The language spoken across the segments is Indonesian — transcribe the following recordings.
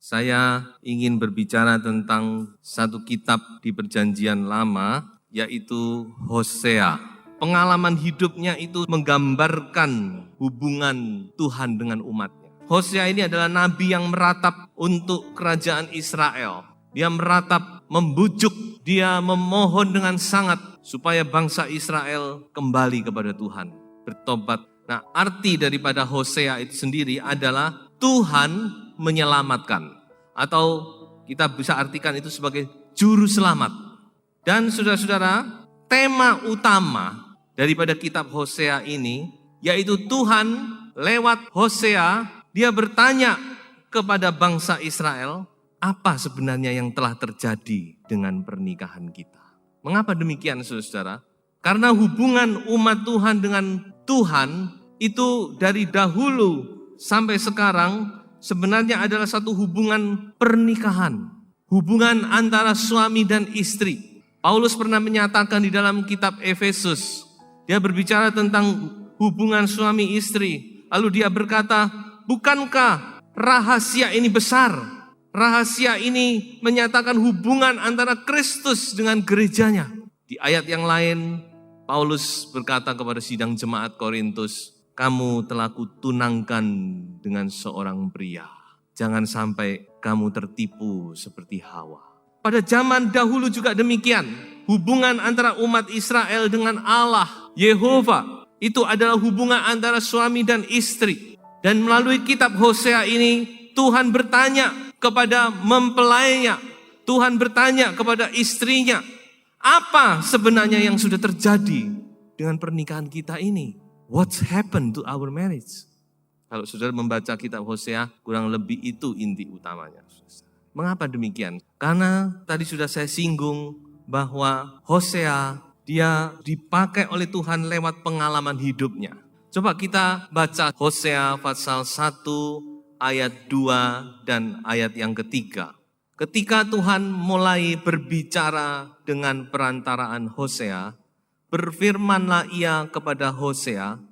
Saya ingin berbicara tentang satu kitab di Perjanjian Lama, yaitu Hosea. Pengalaman hidupnya itu menggambarkan hubungan Tuhan dengan umatnya. Hosea ini adalah nabi yang meratap untuk kerajaan Israel. Dia meratap, membujuk, dia memohon dengan sangat supaya bangsa Israel kembali kepada Tuhan, bertobat. Nah, arti daripada Hosea itu sendiri adalah Tuhan menyelamatkan, atau kita bisa artikan itu sebagai juru selamat. Dan saudara-saudara, tema utama daripada kitab Hosea ini yaitu Tuhan lewat Hosea, dia bertanya kepada bangsa Israel, apa sebenarnya yang telah terjadi dengan pernikahan kita? Mengapa demikian, saudara-saudara? Karena hubungan umat Tuhan dengan Tuhan itu dari dahulu sampai sekarang sebenarnya adalah satu hubungan pernikahan. Hubungan antara suami dan istri. Paulus pernah menyatakan di dalam kitab Efesus, dia berbicara tentang hubungan suami istri. Lalu dia berkata, bukankah rahasia ini besar? Rahasia ini menyatakan hubungan antara Kristus dengan gerejanya. Di ayat yang lain, Paulus berkata kepada sidang jemaat Korintus, kamu telah kutunangkan dengan seorang pria. Jangan sampai kamu tertipu seperti Hawa. Pada zaman dahulu juga demikian. Hubungan antara umat Israel dengan Allah, Yehova, itu adalah hubungan antara suami dan istri. Dan melalui kitab Hosea ini, Tuhan bertanya kepada mempelainya. Tuhan bertanya kepada istrinya, apa sebenarnya yang sudah terjadi dengan pernikahan kita ini? What's happened to our marriage? Kalau saudara membaca kitab Hosea, kurang lebih itu inti utamanya. Mengapa demikian? Karena tadi sudah saya singgung bahwa Hosea dia dipakai oleh Tuhan lewat pengalaman hidupnya. Coba kita baca Hosea pasal 1 ayat 2 dan ayat yang ketiga. Ketika Tuhan mulai berbicara dengan perantaraan Hosea, berfirmanlah ia kepada Hosea,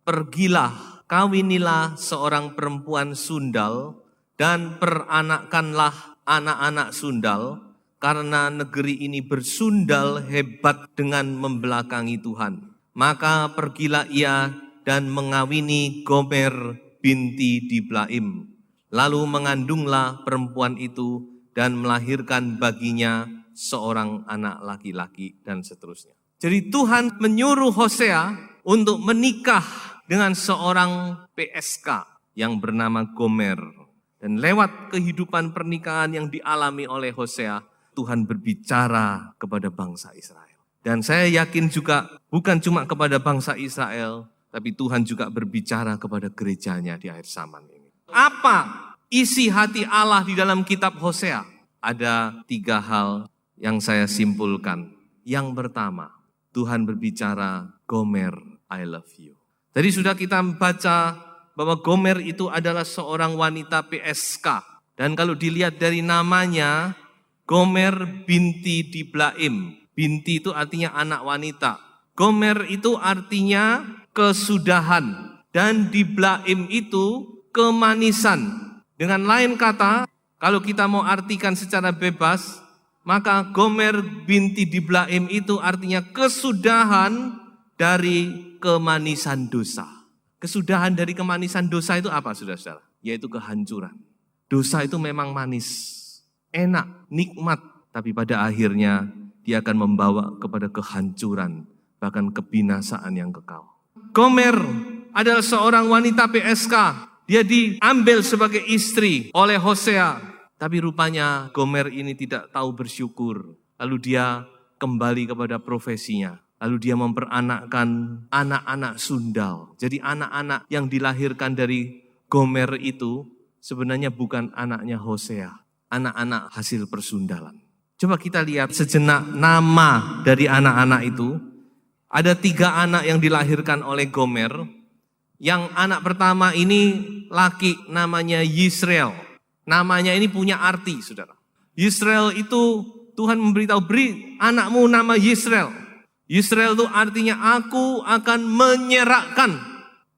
pergilah, kawinilah seorang perempuan sundal dan peranakkanlah anak-anak sundal, karena negeri ini bersundal hebat dengan membelakangi Tuhan. Maka pergilah ia dan mengawini Gomer binti Diblaim. Lalu mengandunglah perempuan itu dan melahirkan baginya seorang anak laki-laki dan seterusnya. Jadi Tuhan menyuruh Hosea untuk menikah dengan seorang PSK yang bernama Gomer. Dan lewat kehidupan pernikahan yang dialami oleh Hosea, Tuhan berbicara kepada bangsa Israel. Dan saya yakin juga bukan cuma kepada bangsa Israel, tapi Tuhan juga berbicara kepada gerejanya di akhir zaman ini. Apa isi hati Allah di dalam kitab Hosea? Ada 3 hal yang saya simpulkan. Yang pertama, Tuhan berbicara, Gomer, I love you. Tadi sudah kita membaca bahwa Gomer itu adalah seorang wanita PSK. Dan kalau dilihat dari namanya, Gomer binti Diblaim. Binti itu artinya anak wanita. Gomer itu artinya kesudahan. Dan Diblaim itu kemanisan. Dengan lain kata, kalau kita mau artikan secara bebas, maka Gomer binti Diblaim itu artinya kesudahan dari kemanisan dosa. Kesudahan dari kemanisan dosa itu apa, saudara-saudara? Yaitu kehancuran. Dosa itu memang manis, enak, nikmat, tapi pada akhirnya dia akan membawa kepada kehancuran, bahkan kebinasaan yang kekal. Gomer adalah seorang wanita PSK. Dia diambil sebagai istri oleh Hosea. Tapi rupanya Gomer ini tidak tahu bersyukur. Lalu dia kembali kepada profesinya. Lalu dia memperanakkan anak-anak sundal. Jadi anak-anak yang dilahirkan dari Gomer itu sebenarnya bukan anaknya Hosea. Anak-anak hasil persundalan. Coba kita lihat sejenak nama dari anak-anak itu. Ada 3 anak yang dilahirkan oleh Gomer. Yang anak pertama ini laki, namanya Yisrael. Namanya ini punya arti, saudara. Yisrael itu Tuhan memberitahu, beri anakmu nama Yisrael. Yisrael itu artinya aku akan menyerahkan.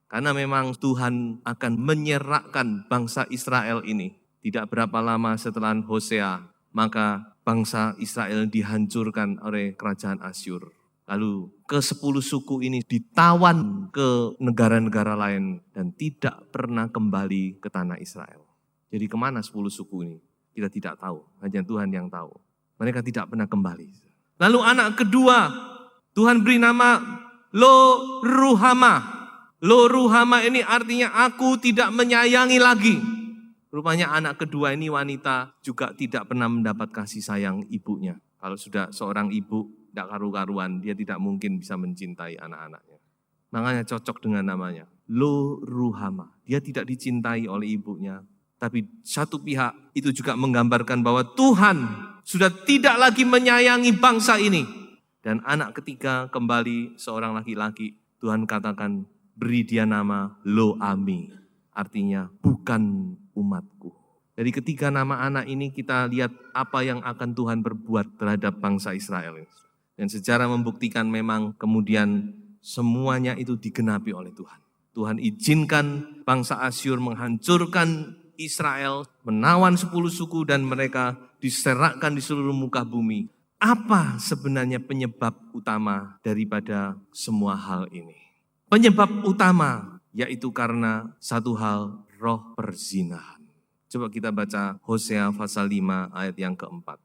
Karena memang Tuhan akan menyerahkan bangsa Israel ini Tidak berapa lama setelah Hosea, maka bangsa Israel dihancurkan oleh kerajaan Asyur. Lalu ke-10 suku ini ditawan ke negara-negara lain dan tidak pernah kembali ke tanah Israel. Jadi kemana 10 suku ini? Kita tidak tahu, hanya Tuhan yang tahu. Mereka tidak pernah kembali. Lalu anak kedua, Tuhan beri nama Lo-Ruhama. Lo-Ruhama ini artinya aku tidak menyayangi lagi. Rupanya anak kedua ini wanita juga tidak pernah mendapat kasih sayang ibunya. Kalau sudah seorang ibu tidak karu-karuan, dia tidak mungkin bisa mencintai anak-anaknya. Makanya cocok dengan namanya, Lo-Ruhama. Dia tidak dicintai oleh ibunya. Tapi satu pihak itu juga menggambarkan bahwa Tuhan sudah tidak lagi menyayangi bangsa ini. Dan anak ketiga kembali seorang laki-laki. Tuhan katakan beri dia nama Lo-Ami. Artinya bukan umatku. Dari ketiga nama anak ini kita lihat apa yang akan Tuhan berbuat terhadap bangsa Israel. Dan sejarah membuktikan memang kemudian semuanya itu digenapi oleh Tuhan. Tuhan izinkan bangsa Asyur menghancurkan Israel, menawan 10 suku dan mereka diserakkan di seluruh muka bumi. Apa sebenarnya penyebab utama daripada semua hal ini? Penyebab utama yaitu karena satu hal, roh perzinahan. Coba kita baca Hosea pasal 5 ayat yang keempat.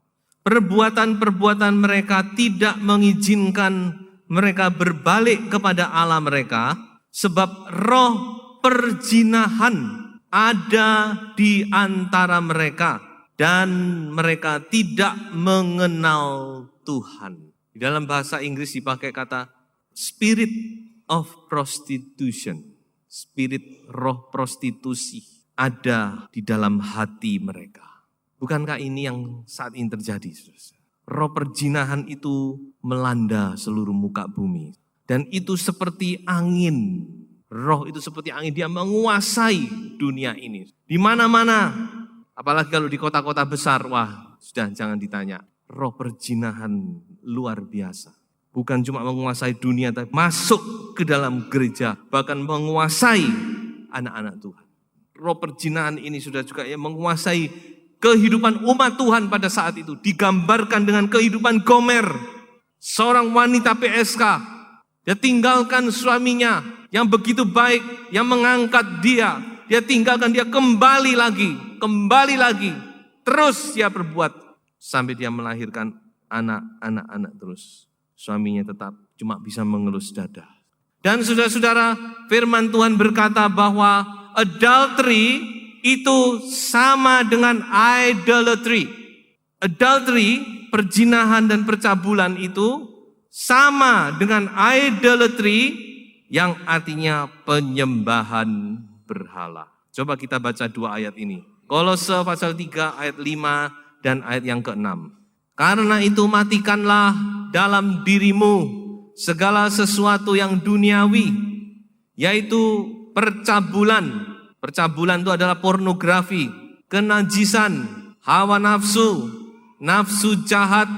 Perbuatan-perbuatan mereka tidak mengizinkan mereka berbalik kepada Allah mereka, sebab roh perzinahan ada di antara mereka dan mereka tidak mengenal Tuhan. Di dalam bahasa Inggris dipakai kata spirit of prostitution. Spirit roh prostitusi ada di dalam hati mereka. Bukankah ini yang saat ini terjadi? Roh perzinahan itu melanda seluruh muka bumi. Dan itu seperti angin. Roh itu seperti angin, dia menguasai dunia ini. Di mana-mana, apalagi kalau di kota-kota besar, wah sudah jangan ditanya. Roh perzinahan luar biasa. Bukan cuma menguasai dunia, tapi masuk ke dalam gereja. Bahkan menguasai anak-anak Tuhan. Roh perzinahan ini sudah juga menguasai kehidupan umat Tuhan pada saat itu. Digambarkan dengan kehidupan Gomer. Seorang wanita PSK. Dia tinggalkan suaminya yang begitu baik, yang mengangkat dia. Dia tinggalkan, dia kembali lagi. Terus dia berbuat sampai dia melahirkan anak-anak terus. Suaminya tetap cuma bisa mengelus dada. Dan saudara-saudara, firman Tuhan berkata bahwa adultery itu sama dengan idolatry. Adultery, perzinahan dan percabulan itu sama dengan idolatry yang artinya penyembahan berhala. Coba kita baca 2 ayat ini. Kolose pasal 3 ayat 5 dan ayat yang ke-6. Karena itu matikanlah dalam dirimu segala sesuatu yang duniawi, yaitu percabulan. Percabulan itu adalah pornografi, kenajisan, hawa nafsu, nafsu jahat,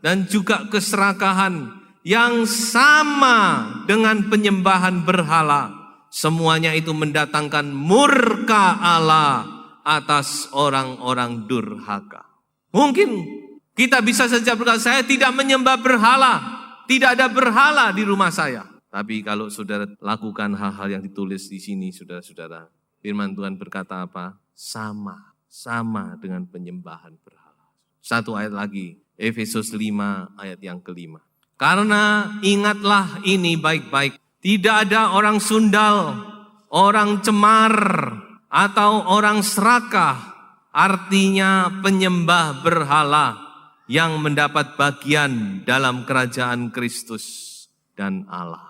dan juga keserakahan yang sama dengan penyembahan berhala. Semuanya itu mendatangkan murka Allah atas orang-orang durhaka. Mungkin kita bisa saja berkata, saya tidak menyembah berhala, tidak ada berhala di rumah saya. Tapi kalau saudara lakukan hal-hal yang ditulis di sini, saudara-saudara, firman Tuhan berkata apa? Sama dengan penyembahan berhala. Satu ayat lagi, Efesus 5 ayat yang ke-5. Karena ingatlah ini baik-baik, tidak ada orang sundal, orang cemar, atau orang serakah, artinya penyembah berhala yang mendapat bagian dalam kerajaan Kristus dan Allah.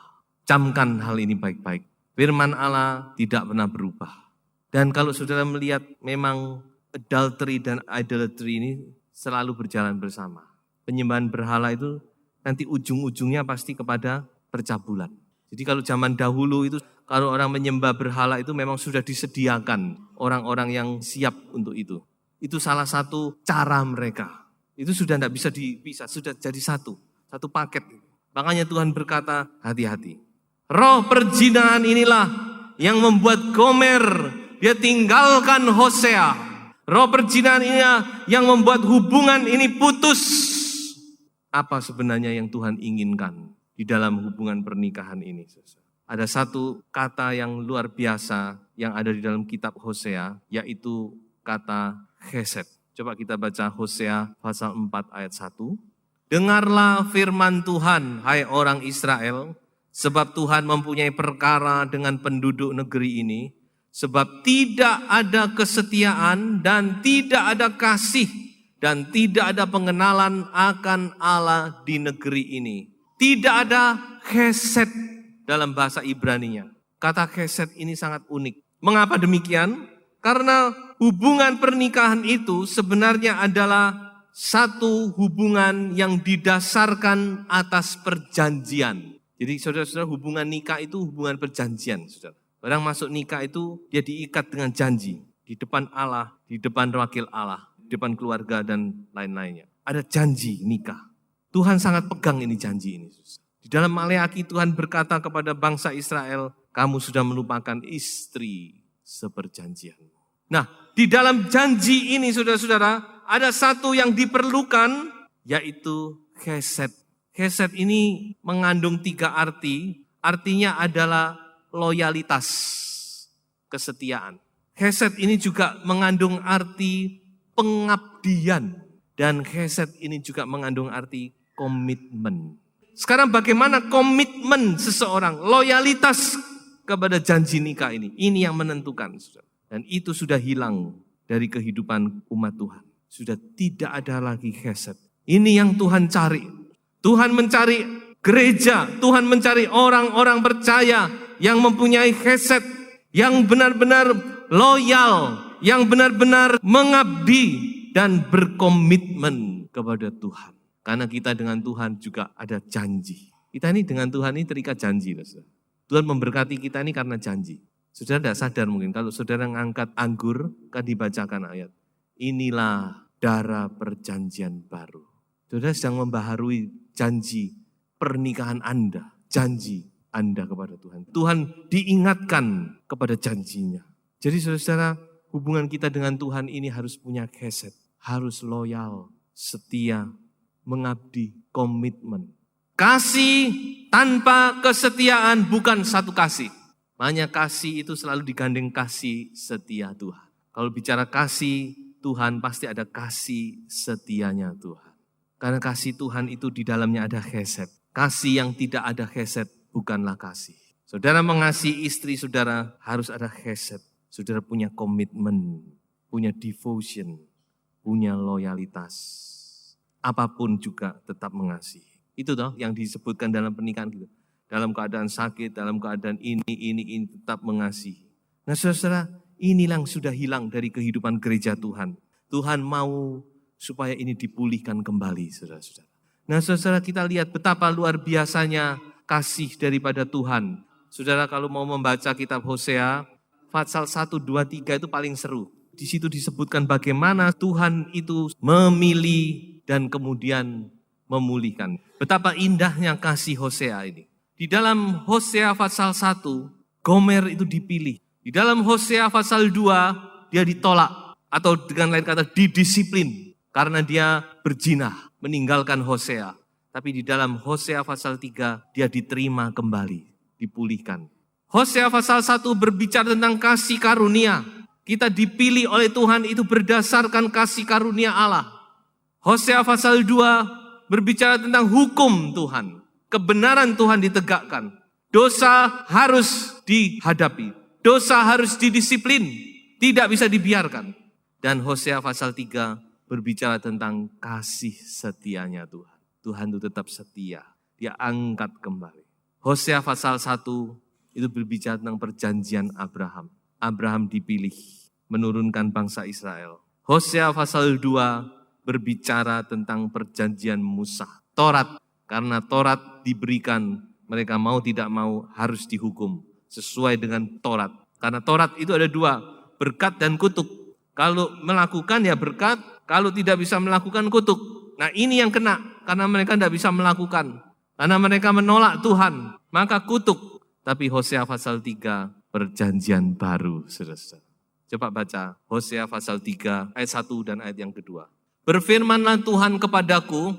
Camkan hal ini baik-baik. Firman Allah tidak pernah berubah. Dan kalau saudara melihat memang adultery dan idolatry ini selalu berjalan bersama. Penyembahan berhala itu nanti ujung-ujungnya pasti kepada percabulan. Jadi kalau zaman dahulu itu kalau orang menyembah berhala itu memang sudah disediakan orang-orang yang siap untuk itu. Itu salah satu cara mereka. Itu sudah tidak bisa dipisah, sudah jadi satu paket. Makanya Tuhan berkata, hati-hati. Roh perzinahan inilah yang membuat Gomer dia tinggalkan Hosea. Roh perzinahan ini yang membuat hubungan ini putus. Apa sebenarnya yang Tuhan inginkan di dalam hubungan pernikahan ini? Ada satu kata yang luar biasa yang ada di dalam kitab Hosea, yaitu kata chesed. Coba kita baca Hosea pasal 4 ayat 1. Dengarlah firman Tuhan, hai orang Israel, sebab Tuhan mempunyai perkara dengan penduduk negeri ini, sebab tidak ada kesetiaan dan tidak ada kasih dan tidak ada pengenalan akan Allah di negeri ini. Tidak ada chesed dalam bahasa Ibraninya. Kata chesed ini sangat unik. Mengapa demikian? Karena hubungan pernikahan itu sebenarnya adalah satu hubungan yang didasarkan atas perjanjian. Jadi saudara-saudara, hubungan nikah itu hubungan perjanjian, saudara. Orang masuk nikah itu dia diikat dengan janji di depan Allah, di depan wakil Allah, di depan keluarga dan lain-lainnya. Ada janji nikah. Tuhan sangat pegang ini janji ini. Di dalam Maleakhi Tuhan berkata kepada bangsa Israel, kamu sudah melupakan istri seperjanjianmu. Nah, di dalam janji ini saudara-saudara, ada satu yang diperlukan, yaitu chesed. Chesed ini mengandung 3 arti. Artinya adalah loyalitas, kesetiaan. Chesed ini juga mengandung arti pengabdian. Dan chesed ini juga mengandung arti komitmen. Sekarang bagaimana komitmen seseorang, loyalitas kepada janji nikah ini. Ini yang menentukan. Dan itu sudah hilang dari kehidupan umat Tuhan. Sudah tidak ada lagi chesed. Ini yang Tuhan cari. Tuhan mencari gereja, Tuhan mencari orang-orang percaya yang mempunyai chesed, yang benar-benar loyal, yang benar-benar mengabdi dan berkomitmen kepada Tuhan. Karena kita dengan Tuhan juga ada janji. Kita ini dengan Tuhan ini terikat janji. Tuhan memberkati kita ini karena janji. Saudara tidak sadar mungkin kalau saudara ngangkat anggur kan dibacakan ayat. Inilah darah perjanjian baru. Saudara sedang membaharui janji pernikahan Anda, janji Anda kepada Tuhan. Tuhan diingatkan kepada janjinya. Jadi saudara, hubungan kita dengan Tuhan ini harus punya chesed, harus loyal, setia, mengabdi, komitmen. Kasih tanpa kesetiaan bukan satu kasih. Makanya kasih itu selalu digandeng kasih setia Tuhan. Kalau bicara kasih Tuhan pasti ada kasih setianya Tuhan. Karena kasih Tuhan itu di dalamnya ada chesed. Kasih yang tidak ada chesed bukanlah kasih. Saudara mengasihi istri saudara harus ada chesed. Saudara punya komitmen, punya devotion, punya loyalitas. Apapun juga tetap mengasihi. Itu toh yang disebutkan dalam pernikahan gitu. Dalam keadaan sakit, dalam keadaan ini tetap mengasihi. Nah saudara, inilah yang sudah hilang dari kehidupan gereja Tuhan. Tuhan mau supaya ini dipulihkan kembali saudara-saudara. Nah saudara, kita lihat betapa luar biasanya kasih daripada Tuhan. Saudara kalau mau membaca kitab Hosea, pasal 1, 2, 3 itu paling seru. Di situ disebutkan bagaimana Tuhan itu memilih dan kemudian memulihkan. Betapa indahnya kasih Hosea ini. Di dalam Hosea pasal 1, Gomer itu dipilih. Di dalam Hosea pasal 2, dia ditolak. Atau dengan lain kata didisiplin. Karena dia berzina, meninggalkan Hosea. Tapi di dalam Hosea pasal 3, dia diterima kembali, dipulihkan. Hosea pasal 1 berbicara tentang kasih karunia. Kita dipilih oleh Tuhan itu berdasarkan kasih karunia Allah. Hosea pasal 2 berbicara tentang hukum Tuhan. Kebenaran Tuhan ditegakkan. Dosa harus dihadapi. Dosa harus didisiplin. Tidak bisa dibiarkan. Dan Hosea pasal 3 berbicara tentang kasih setianya Tuhan. Tuhan itu tetap setia. Dia angkat kembali. Hosea pasal 1 itu berbicara tentang perjanjian Abraham. Abraham dipilih menurunkan bangsa Israel. Hosea pasal 2 berbicara tentang perjanjian Musa. Taurat. Karena Taurat diberikan, mereka mau tidak mau harus dihukum sesuai dengan Taurat. Karena Taurat itu ada 2, berkat dan kutuk. Kalau melakukan ya berkat, kalau tidak bisa melakukan kutuk. Nah ini yang kena, karena mereka tidak bisa melakukan. Karena mereka menolak Tuhan, maka kutuk. Tapi Hosea pasal 3, perjanjian baru, saudara-saudara. Coba baca Hosea pasal 3 ayat 1 dan ayat yang kedua. Berfirmanlah Tuhan kepadaku,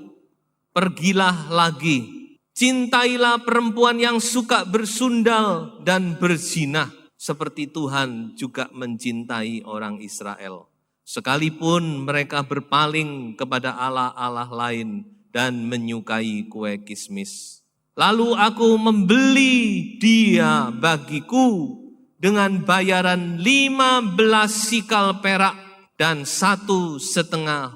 pergilah lagi, cintailah perempuan yang suka bersundal dan berzinah, seperti Tuhan juga mencintai orang Israel. Sekalipun mereka berpaling kepada allah-allah lain dan menyukai kue kismis. Lalu aku membeli dia bagiku dengan bayaran 15 sikal perak dan 1,5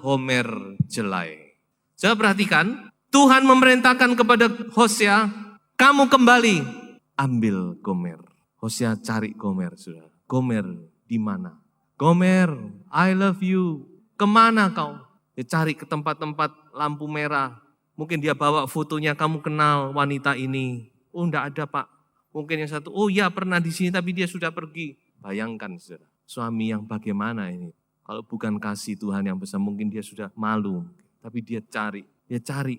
homer jelai. Coba perhatikan, Tuhan memerintahkan kepada Hosea, kamu kembali ambil Gomer. Hosea cari Gomer, saudara. Gomer di mana? Gomer, I love you. Kemana kau? Dia cari ke tempat-tempat lampu merah. Mungkin dia bawa fotonya, kamu kenal wanita ini. Oh, enggak ada Pak. Mungkin yang satu, oh ya pernah di sini tapi dia sudah pergi. Bayangkan saudara, suami yang bagaimana ini? Kalau bukan kasih Tuhan yang besar, mungkin dia sudah malu. Tapi dia cari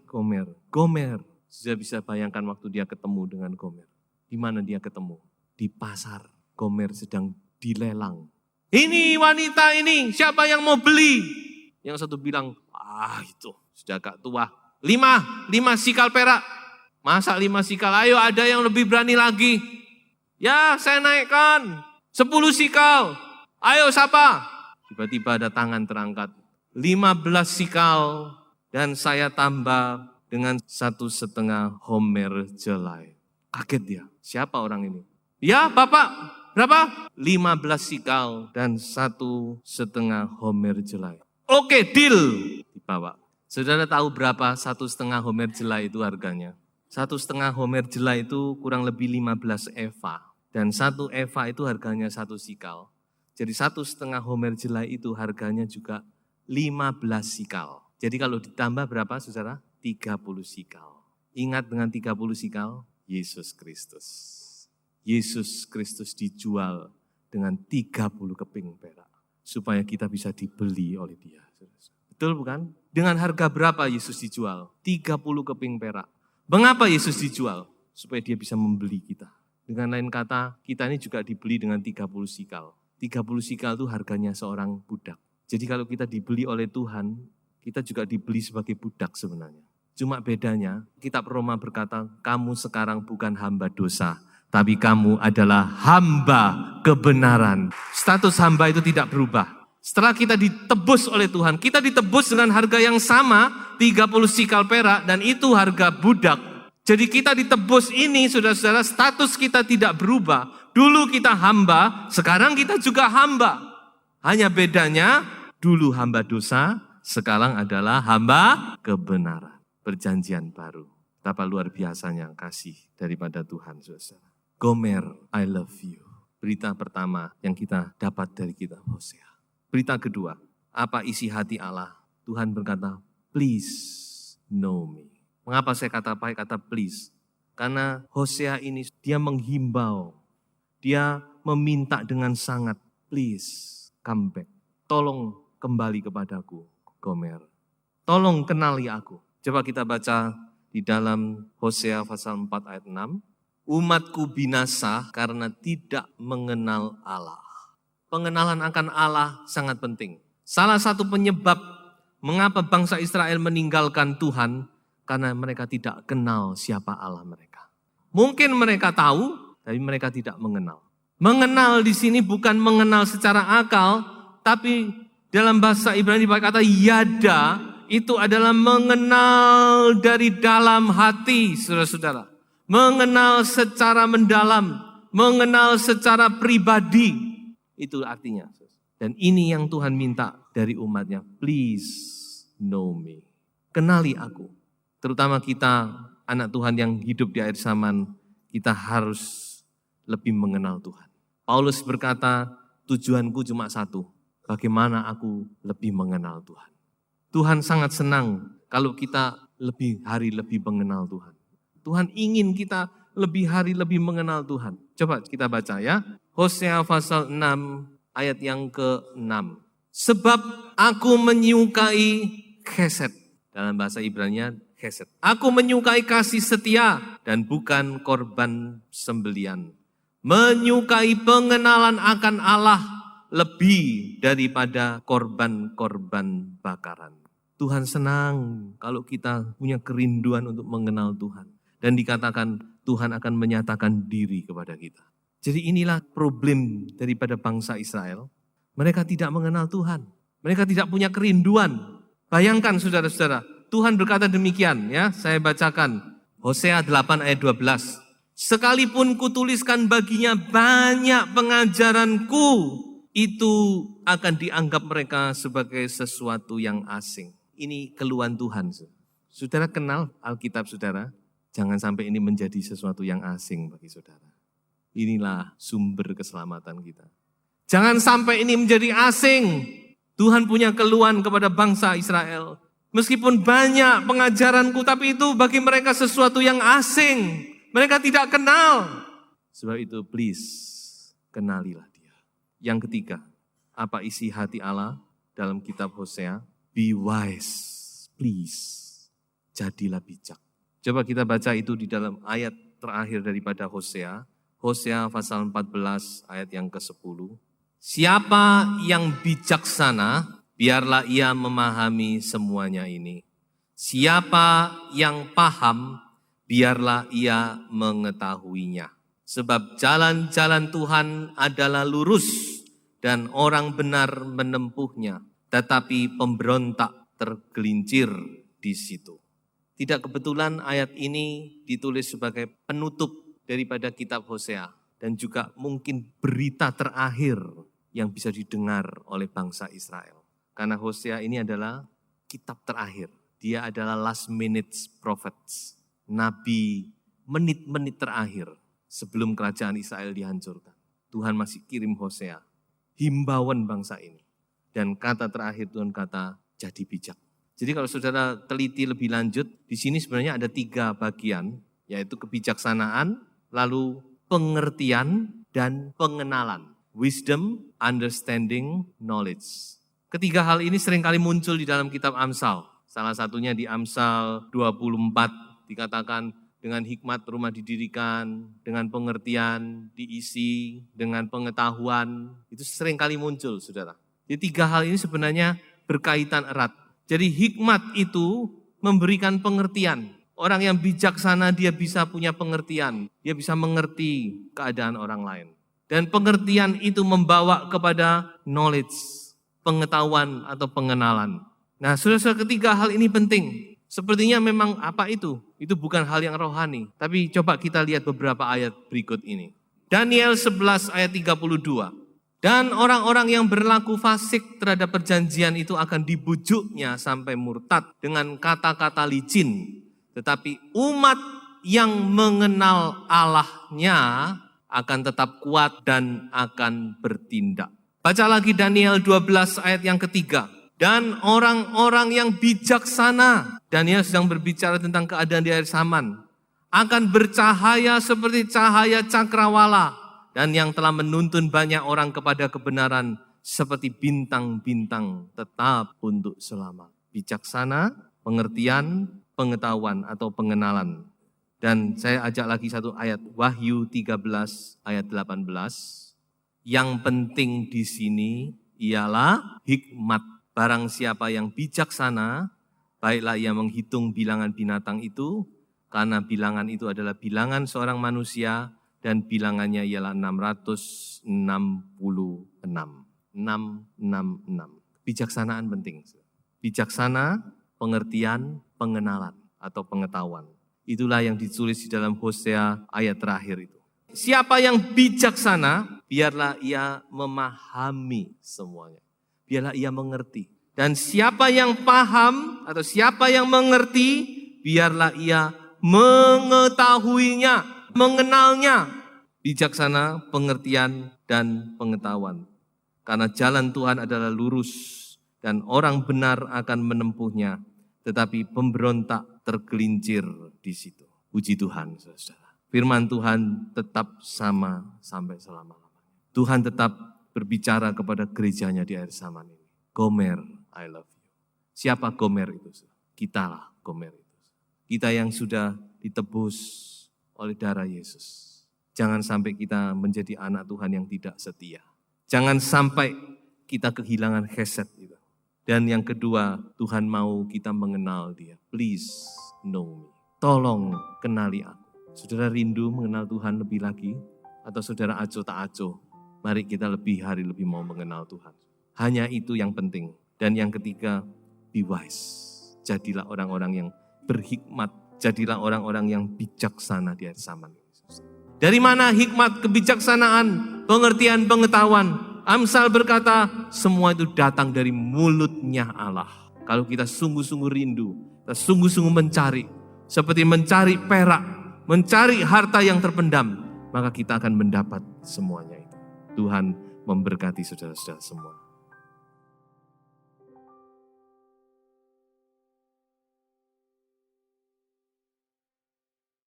Gomer. Gomer, sudah bisa bayangkan waktu dia ketemu dengan Gomer. Di mana dia ketemu? Di pasar. Gomer sedang dilelang. Ini wanita ini, siapa yang mau beli? Yang satu bilang, itu sudah agak tua. 5 sikal perak. Masa 5 sikal? Ayo ada yang lebih berani lagi. Ya saya naikkan 10 sikal. Ayo siapa? Tiba-tiba ada tangan terangkat. 15 sikal dan saya tambah dengan 1,5 homer jelai. Kaget dia. Siapa orang ini? Ya Bapak. Berapa? 15 sikal dan 1,5 homer jelai. Oke, deal. Dibawa. Saudara tahu berapa 1,5 homer jelai itu harganya? 1,5 homer jelai itu kurang lebih 15 eva. Dan 1 eva itu harganya 1 sikal. Jadi 1,5 homer jelai itu harganya juga 15 sikal. Jadi kalau ditambah berapa saudara? 30 sikal. Ingat dengan 30 sikal? Yesus Kristus. Yesus Kristus dijual dengan 30 keping perak. Supaya kita bisa dibeli oleh dia. Betul bukan? Dengan harga berapa Yesus dijual? 30 keping perak. Mengapa Yesus dijual? Supaya dia bisa membeli kita. Dengan lain kata, kita ini juga dibeli dengan 30 sikal. 30 sikal itu harganya seorang budak. Jadi kalau kita dibeli oleh Tuhan, kita juga dibeli sebagai budak sebenarnya. Cuma bedanya, kitab Roma berkata, kamu sekarang bukan hamba dosa, tapi kamu adalah hamba kebenaran. Status hamba itu tidak berubah. Setelah kita ditebus oleh Tuhan, kita ditebus dengan harga yang sama, 30 sikal perak, dan itu harga budak. Jadi kita ditebus ini, saudara-saudara, status kita tidak berubah. Dulu kita hamba, sekarang kita juga hamba. Hanya bedanya, dulu hamba dosa, sekarang adalah hamba kebenaran. Perjanjian baru. Betapa luar biasanya kasih daripada Tuhan, saudara. Gomer, I love you. Berita pertama yang kita dapat dari kitab Hosea. Berita kedua, apa isi hati Allah? Tuhan berkata, please know me. Mengapa saya pakai kata please? Karena Hosea ini dia menghimbau, dia meminta dengan sangat, please come back. Tolong kembali kepadaku, Gomer. Tolong kenali aku. Coba kita baca di dalam Hosea pasal 4 ayat 6. Umatku binasa karena tidak mengenal Allah. Pengenalan akan Allah sangat penting. Salah satu penyebab mengapa bangsa Israel meninggalkan Tuhan, karena mereka tidak kenal siapa Allah mereka. Mungkin mereka tahu, tapi mereka tidak mengenal. Mengenal di sini bukan mengenal secara akal, tapi dalam bahasa Ibrani dipakai kata yada, itu adalah mengenal dari dalam hati, saudara-saudara. Mengenal secara mendalam, mengenal secara pribadi, itu artinya. Dan ini yang Tuhan minta dari umatnya, please know me. Kenali aku. Terutama kita, anak Tuhan yang hidup di akhir zaman, kita harus lebih mengenal Tuhan. Paulus berkata, tujuanku cuma satu, bagaimana aku lebih mengenal Tuhan. Tuhan sangat senang kalau kita lebih hari lebih mengenal Tuhan. Tuhan ingin kita lebih hari lebih mengenal Tuhan. Coba kita baca ya. Hosea pasal 6 ayat yang ke-6. Sebab aku menyukai chesed. Dalam bahasa Ibrani chesed. Aku menyukai kasih setia dan bukan korban sembelian. Menyukai pengenalan akan Allah lebih daripada korban-korban bakaran. Tuhan senang kalau kita punya kerinduan untuk mengenal Tuhan. Dan dikatakan Tuhan akan menyatakan diri kepada kita. Jadi inilah problem daripada bangsa Israel. Mereka tidak mengenal Tuhan. Mereka tidak punya kerinduan. Bayangkan saudara-saudara, Tuhan berkata demikian, ya, saya bacakan. Hosea 8 ayat 12. Sekalipun kutuliskan baginya banyak pengajaranku, itu akan dianggap mereka sebagai sesuatu yang asing. Ini keluhan Tuhan. Saudara kenal Alkitab saudara? Jangan sampai ini menjadi sesuatu yang asing bagi saudara. Inilah sumber keselamatan kita. Jangan sampai ini menjadi asing. Tuhan punya keluhan kepada bangsa Israel. Meskipun banyak pengajaranku, tapi itu bagi mereka sesuatu yang asing. Mereka tidak kenal. Sebab itu please, kenalilah dia. Yang ketiga, apa isi hati Allah dalam kitab Hosea? Be wise, please. Jadilah bijak. Coba kita baca itu di dalam ayat terakhir daripada Hosea. Hosea pasal 14 ayat yang ke-10. Siapa yang bijaksana, biarlah ia memahami semuanya ini. Siapa yang paham, biarlah ia mengetahuinya. Sebab jalan-jalan Tuhan adalah lurus dan orang benar menempuhnya. Tetapi pemberontak tergelincir di situ. Tidak kebetulan ayat ini ditulis sebagai penutup daripada kitab Hosea. Dan juga mungkin berita terakhir yang bisa didengar oleh bangsa Israel. Karena Hosea ini adalah kitab terakhir. Dia adalah last minute prophets. Nabi menit-menit terakhir sebelum kerajaan Israel dihancurkan. Tuhan masih kirim Hosea. Himbauan bangsa ini. Dan kata terakhir Tuhan kata, jadi bijak. Jadi kalau saudara teliti lebih lanjut, di sini sebenarnya ada 3 bagian, yaitu kebijaksanaan, lalu pengertian, dan pengenalan. Wisdom, understanding, knowledge. Ketiga hal ini seringkali muncul di dalam kitab Amsal. Salah satunya di Amsal 24, dikatakan dengan hikmat rumah didirikan, dengan pengertian diisi, dengan pengetahuan. Itu seringkali muncul, saudara. Jadi 3 hal ini sebenarnya berkaitan erat. Jadi hikmat itu memberikan pengertian. Orang yang bijaksana dia bisa punya pengertian. Dia bisa mengerti keadaan orang lain. Dan pengertian itu membawa kepada knowledge, pengetahuan atau pengenalan. Nah, saudara-saudara, ketiga hal ini penting. Sepertinya memang apa itu? Itu bukan hal yang rohani. Tapi coba kita lihat beberapa ayat berikut ini. Daniel 11 ayat 32. Dan orang-orang yang berlaku fasik terhadap perjanjian itu akan dibujuknya sampai murtad dengan kata-kata licin. Tetapi umat yang mengenal Allahnya akan tetap kuat dan akan bertindak. Baca lagi Daniel 12 ayat yang ketiga. Dan orang-orang yang bijaksana, Daniel sedang berbicara tentang keadaan di akhir zaman, akan bercahaya seperti cahaya cakrawala. Dan yang telah menuntun banyak orang kepada kebenaran seperti bintang-bintang tetap untuk selamat. Bijaksana, pengertian, pengetahuan atau pengenalan. Dan saya ajak lagi satu ayat, Wahyu 13 ayat 18. Yang penting di sini ialah hikmat. Barang siapa yang bijaksana, baiklah ia menghitung bilangan binatang itu, karena bilangan itu adalah bilangan seorang manusia, dan bilangannya ialah 666. 666. Bijaksanaan penting. Bijaksana, pengertian, pengenalan atau pengetahuan. Itulah yang ditulis di dalam Hosea ayat terakhir itu. Siapa yang bijaksana, biarlah ia memahami semuanya. Biarlah ia mengerti. Dan siapa yang paham atau siapa yang mengerti, biarlah ia mengetahuinya. Mengenalnya, bijaksana, pengertian, dan pengetahuan. Karena jalan Tuhan adalah lurus dan orang benar akan menempuhnya, tetapi pemberontak tergelincir di situ. Puji Tuhan, saudara. Firman Tuhan tetap sama sampai selama-lamanya. Tuhan tetap berbicara kepada gerejanya di akhir zaman ini. Gomer, I love you. Siapa Gomer itu? Kitalah Gomer itu. Kita yang sudah ditebus oleh darah Yesus. Jangan sampai kita menjadi anak Tuhan yang tidak setia. Jangan sampai kita kehilangan hesed itu. Dan yang kedua, Tuhan mau kita mengenal Dia. Please know me. Tolong kenali aku. Saudara rindu mengenal Tuhan lebih lagi? Atau saudara aco tak aco? Mari kita lebih mau mengenal Tuhan. Hanya itu yang penting. Dan yang ketiga, be wise. Jadilah orang-orang yang berhikmat. Jadilah orang-orang yang bijaksana di akhir zaman. Dari mana hikmat, kebijaksanaan, pengertian, pengetahuan? Amsal berkata, semua itu datang dari mulutnya Allah. Kalau kita sungguh-sungguh rindu, kita sungguh-sungguh mencari, seperti mencari perak, mencari harta yang terpendam, maka kita akan mendapat semuanya itu. Tuhan memberkati saudara-saudara semua.